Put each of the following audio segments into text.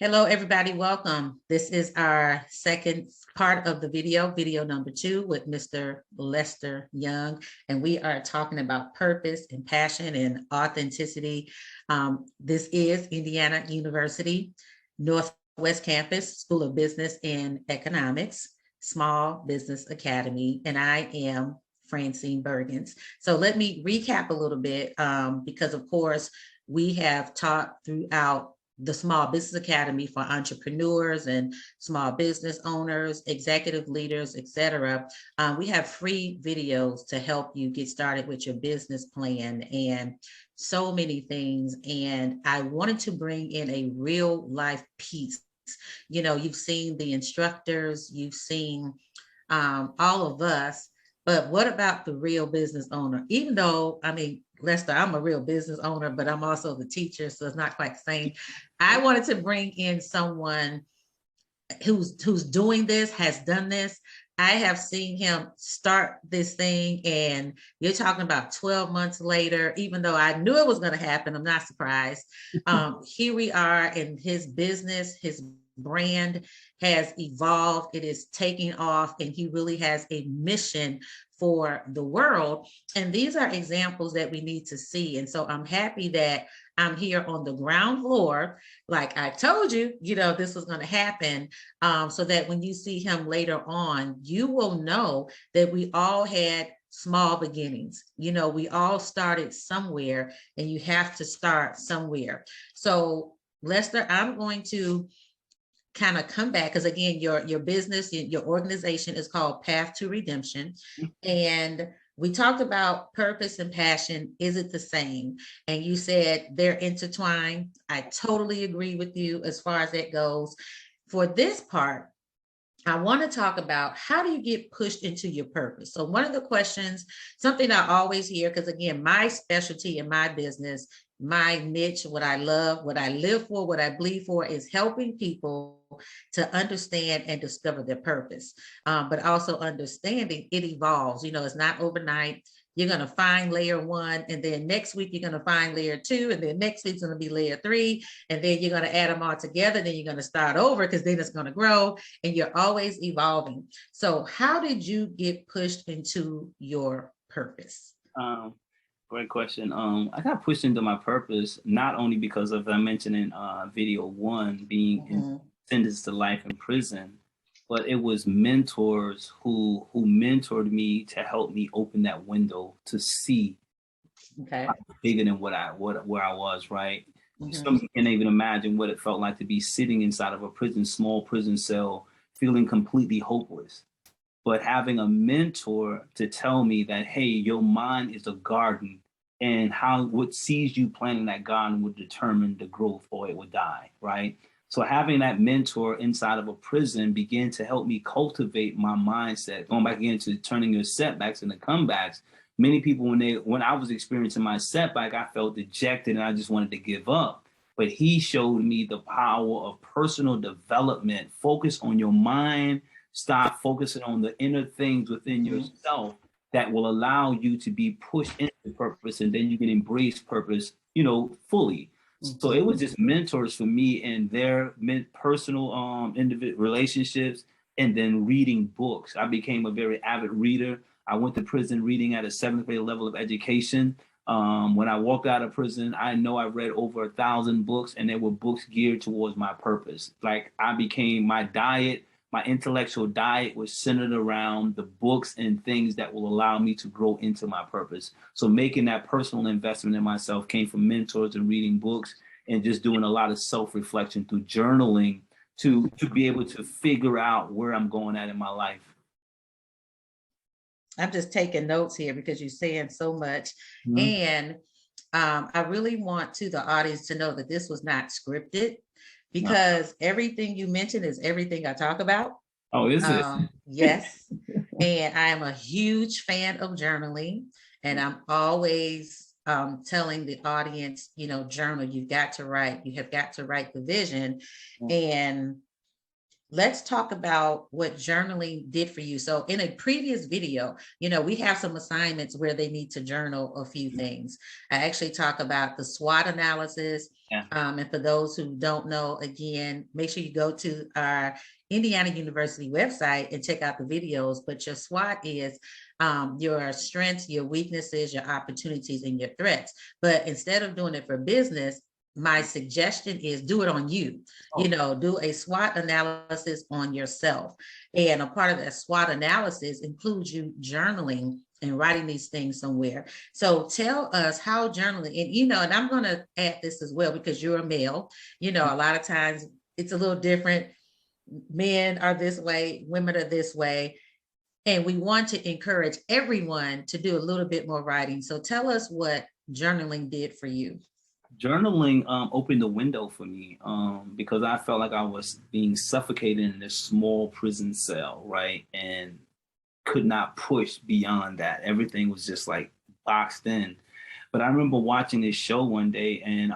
Hello, everybody. Welcome. This is our second part of the video number 2 with Mr. Lester Young, and we are talking about purpose and passion and authenticity. This is Indiana University, Northwest Campus, School of Business and Economics, Small Business Academy, and I am Francine Bergens. So let me recap a little bit because, of course, we have taught throughout the Small Business Academy for entrepreneurs and small business owners, executive leaders, etc. We have free videos to help you get started with your business plan and so many things. And I wanted to bring in a real life piece. You know, you've seen the instructors, you've seen all of us, but what about the real business owner? Even though, I mean, Lester, I'm a real business owner, but I'm also the teacher, so it's not quite the same. I wanted to bring in someone who's doing this, has done this. I have seen him start this thing, and you're talking about 12 months later, even though I knew it was going to happen, I'm not surprised. Here we are, and his business, his brand has evolved. It is taking off, and he really has a mission for the world. And these are examples that we need to see. And so I'm happy that I'm here on the ground floor. Like I told you, you know, this was going to happen, so that when you see him later on, you will know that we all had small beginnings. You know, we all started somewhere, and you have to start somewhere. So Lester, I'm going to kind of come back because again, your business, your organization is called Path to Redemption, and we talked about purpose and passion. Is it the same? And you said they're intertwined. I totally agree with you as far as that goes. For this part, I want to talk about how do you get pushed into your purpose? So one of the questions, something I always hear, because again, my specialty in my business, my niche, what I love, what I live for, what I bleed for is helping people to understand and discover their purpose, but also understanding it evolves. You know, it's not overnight. You're going to find layer 1, and then next week you're going to find layer 2, and then next week's going to be layer 3, and then you're going to add them all together. Then you're going to start over because then it's going to grow, and you're always evolving. So how did you get pushed into your purpose? Great question. I got pushed into my purpose not only because of I mentioned in video 1 being sentenced to life in prison, but it was mentors who mentored me to help me open that window to see bigger than where I was, right? Some of you can't even imagine what it felt like to be sitting inside of a prison, small prison cell, feeling completely hopeless. But having a mentor to tell me that, hey, your mind is a garden, and what seeds you plant in that garden will determine the growth, or it would die, right? So having that mentor inside of a prison began to help me cultivate my mindset. Going back again to turning your setbacks into comebacks. Many people, when I was experiencing my setback, I felt dejected and I just wanted to give up. But he showed me the power of personal development. Focus on your mind. Stop focusing on the inner things within yourself that will allow you to be pushed into purpose, and then you can embrace purpose, you know, fully. So it was just mentors for me and their personal individual relationships, and then reading books. I became a very avid reader. I went to prison reading at a 7th grade level of education. When I walked out of prison, I know I read over 1,000 books, and they were books geared towards my purpose. Like my intellectual diet was centered around the books and things that will allow me to grow into my purpose. So making that personal investment in myself came from mentors and reading books, and just doing a lot of self-reflection through journaling to be able to figure out where I'm going at in my life. I'm just taking notes here because you're saying so much. And I really want the audience to know that this was not scripted, because everything you mentioned is everything I talk about. Oh, is it? Yes. And I am a huge fan of journaling, and I'm always telling the audience, you know, journal, you've got to write, you have got to write the vision. And let's talk about what journaling did for you. So in a previous video, we have some assignments where they need to journal a few things. I actually talk about the SWOT analysis. Yeah. And for those who don't know, again, make sure you go to our Indiana University website and check out the videos. But your SWOT is your strengths, your weaknesses, your opportunities, and your threats. But instead of doing it for business, my suggestion is do it on you. Do a SWOT analysis on yourself. And a part of that SWOT analysis includes you journaling and writing these things somewhere. So tell us how journaling, and I'm going to add this as well, because you're a male, a lot of times it's a little different. Men are this way, women are this way. And we want to encourage everyone to do a little bit more writing. So tell us what journaling did for you. Journaling opened the window for me because I felt like I was being suffocated in this small prison cell, right? And could not push beyond that. Everything was just like boxed in. But I remember watching this show one day, and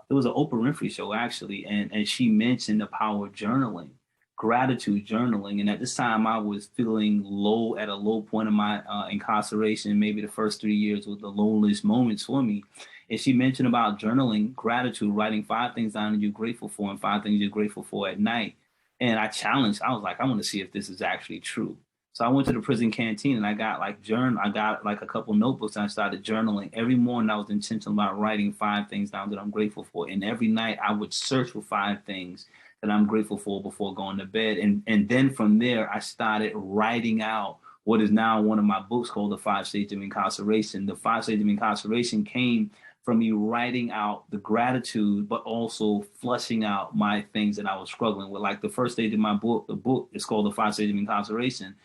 it was an Oprah Winfrey show, actually, and she mentioned the power of journaling, gratitude journaling. And at this time, I was feeling low, at a low point of my incarceration. Maybe the first 3 years was the lowest moments for me. And she mentioned about journaling, gratitude, writing 5 things down that you're grateful for and 5 things you're grateful for at night. And I was like, I want to see if this is actually true. So I went to the prison canteen and I got like a couple notebooks and I started journaling. Every morning I was intentional about writing 5 things down that I'm grateful for. And every night I would search for 5 things that I'm grateful for before going to bed. And then from there, I started writing out what is now one of my books called The 5 Stages of Incarceration. The 5 Stages of Incarceration came from me writing out the gratitude, but also flushing out my things that I was struggling with. Like the first stage of my book, the book is called The 5 Stages of Incarceration.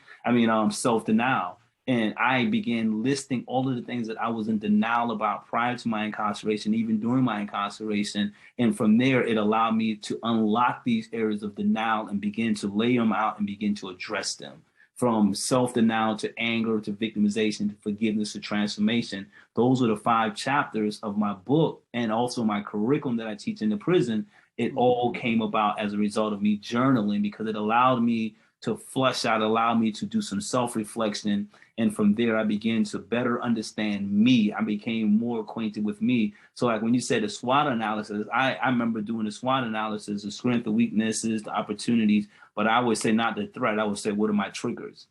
Self-denial. And I began listing all of the things that I was in denial about prior to my incarceration, even during my incarceration. And from there, it allowed me to unlock these areas of denial and begin to lay them out and begin to address them. From self-denial to anger to victimization to forgiveness to transformation. Those are the 5 chapters of my book and also my curriculum that I teach in the prison. It all came about as a result of me journaling, because it allowed me to flush out, allowed me to do some self-reflection. And from there, I began to better understand me. I became more acquainted with me. So like when you said the SWOT analysis, I remember doing the SWOT analysis, the strengths, the weaknesses, the opportunities, but I would say not the threat. I would say, what are my triggers?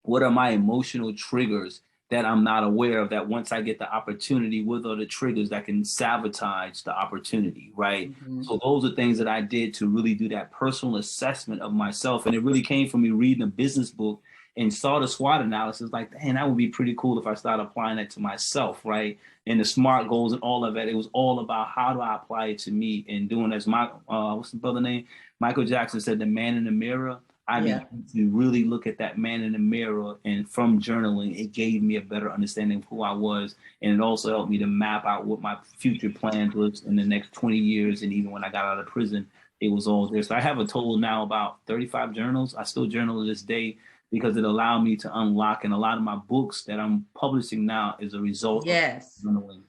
What are my emotional triggers that I'm not aware of, that once I get the opportunity, what are the triggers that can sabotage the opportunity, right? Mm-hmm. So those are things that I did to really do that personal assessment of myself. And it really came from me reading a business book and saw the SWOT analysis, like, man, that would be pretty cool if I start applying that to myself, right? And the SMART goals and all of that, it was all about how do I apply it to me, and doing as my, what's the brother name? Michael Jackson said, the man in the mirror. I began to really look at that man in the mirror, and from journaling, it gave me a better understanding of who I was. And it also helped me to map out what my future plans was in the next 20 years. And even when I got out of prison, it was all there. So I have a total now about 35 journals. I still journal to this day because it allowed me to unlock, and a lot of my books that I'm publishing now is a result of journaling.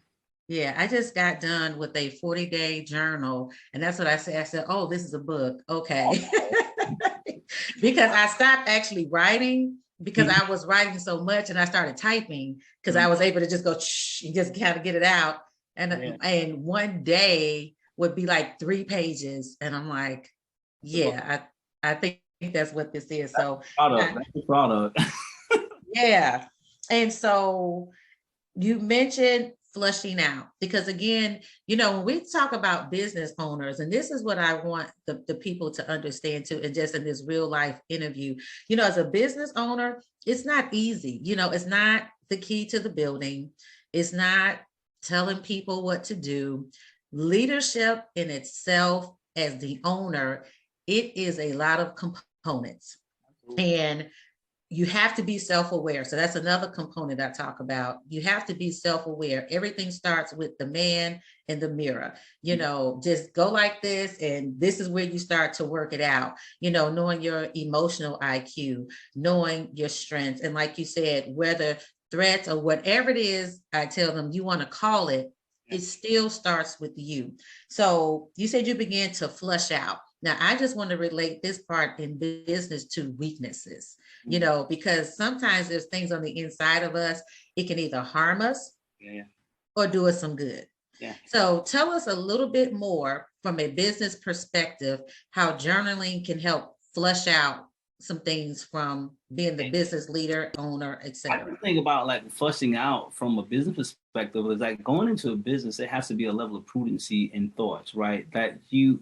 Yeah, I just got done with a 40-day journal, and that's what I said. I said, oh, this is a book. Okay. Because I stopped actually writing because I was writing so much, and I started typing because I was able to just go and just kind of get it out. And one day would be like 3 pages. And I'm like, yeah, I think that's what this is. So that's a product. Yeah. And so you mentioned flushing out, because again, when we talk about business owners, and this is what I want the people to understand too, and just in this real life interview, as a business owner, it's not easy. It's not the key to the building. It's not telling people what to do. Leadership in itself, as the owner, it is a lot of components. And you have to be self-aware. So that's another component I talk about. You have to be self-aware. Everything starts with the man in the mirror. Just go like this, and this is where you start to work it out. Knowing your emotional IQ, knowing your strengths. And like you said, whether threats or whatever it is, I tell them you want to call it, it still starts with you. So you said you began to flush out. Now, I just want to relate this part in business to weaknesses, you know, because sometimes there's things on the inside of us, it can either harm us or do us some good. So tell us a little bit more from a business perspective, how journaling can help flush out some things from being the business leader, owner, etc. I think about like flushing out from a business perspective is like going into a business, it has to be a level of prudency in thoughts, right? That you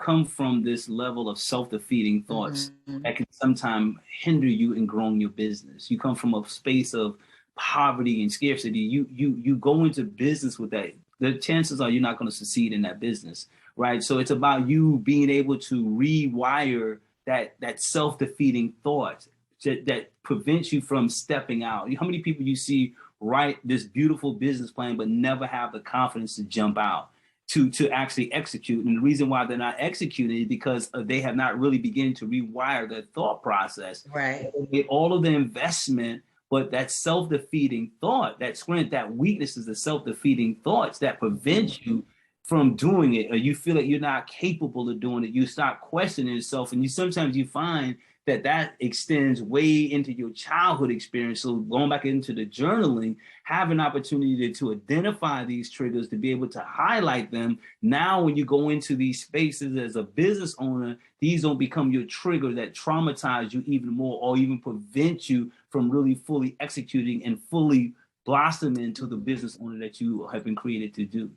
come from this level of self-defeating thoughts that can sometimes hinder you in growing your business. You come from a space of poverty and scarcity. You go into business with that. The chances are you're not going to succeed in that business, right? So it's about you being able to rewire that self-defeating thought that prevents you from stepping out. How many people you see write this beautiful business plan but never have the confidence to jump out to actually execute? And the reason why they're not executing is because they have not really begun to rewire their thought process. Right. They made all of the investment, but that self-defeating thought, that strength, that weakness is the self-defeating thoughts that prevent you from doing it, or you feel that you're not capable of doing it. You start questioning yourself, and sometimes you find that extends way into your childhood experience. So going back into the journaling, have an opportunity to identify these triggers, to be able to highlight them. Now, when you go into these spaces as a business owner, these don't become your trigger that traumatize you even more, or even prevent you from really fully executing and fully blossoming into the business owner that you have been created to do.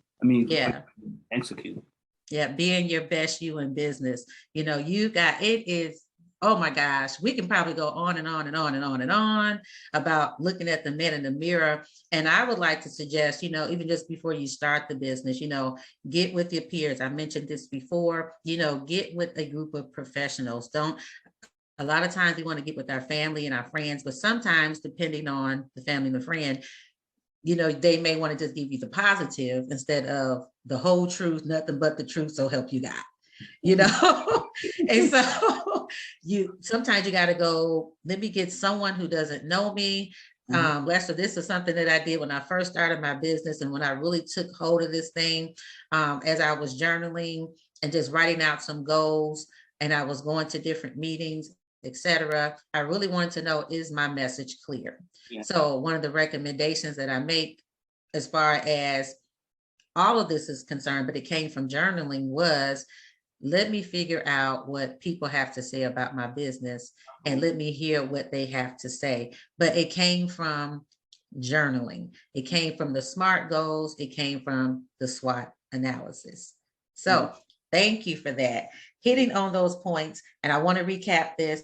Execute. Yeah, being your best you in business. You know, it is, oh my gosh, we can probably go on and on and on and on and on about looking at the man in the mirror. And I would like to suggest, you know, even just before you start the business, you know, get with your peers. I mentioned this before, you know, get with a group of professionals. A lot of times we want to get with our family and our friends, but sometimes depending on the family and the friend, you know, they may want to just give you the positive instead of the whole truth, nothing but the truth, so help you God, you know? And so sometimes you got to go, let me get someone who doesn't know me. Lester, this is something that I did when I first started my business, and when I really took hold of this thing, as I was journaling and just writing out some goals, and I was going to different meetings, etc. I really wanted to know, is my message clear? So one of the recommendations that I make as far as all of this is concerned, but it came from journaling, was let me figure out what people have to say about my business, and let me hear what they have to say. But it came from journaling. It came from the SMART goals. It came from the SWOT analysis. So thank you for that. Hitting on those points. And I want to recap this.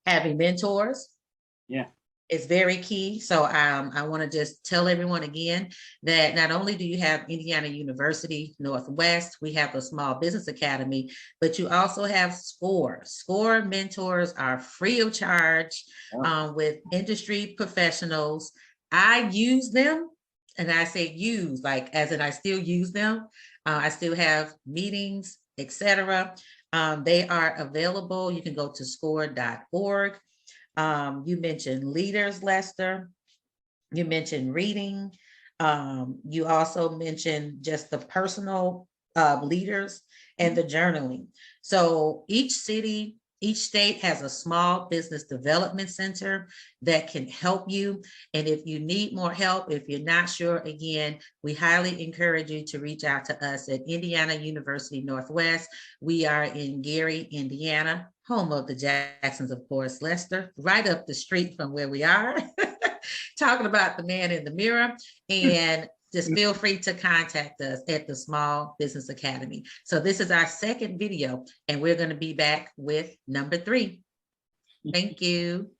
Having mentors. It's very key. So I want to just tell everyone again that not only do you have Indiana University Northwest, we have a small business academy, but you also have SCORE. SCORE mentors are free of charge with industry professionals. I use them, and I say use, like as in I still use them. I still have meetings, etc. They are available. You can go to score.org. You mentioned leaders, Lester. You mentioned reading. You also mentioned just the personal leaders and the journaling. So each city, each state has a small business development center that can help you. And if you need more help, if you're not sure, again, we highly encourage you to reach out to us at Indiana University Northwest. We are in Gary, Indiana, home of the Jacksons, of course, Lester, right up the street from where we are, talking about the man in the mirror. And just feel free to contact us at the Small Business Academy. So this is our second video, and we're going to be back with number 3. Thank you.